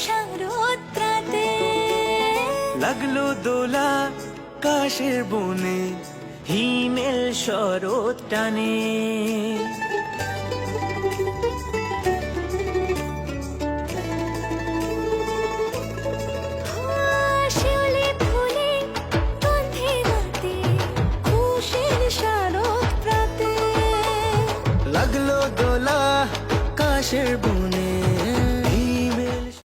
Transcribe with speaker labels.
Speaker 1: শারদ প্রাতে
Speaker 2: লাগলো দোলা কাশের বনে, হিমেল শরৎ টানে।
Speaker 1: শিউলি ফুলে গন্ধে মাতে খুশির শারদ প্রাতে
Speaker 2: লাগলো দোলা কাশের বনে,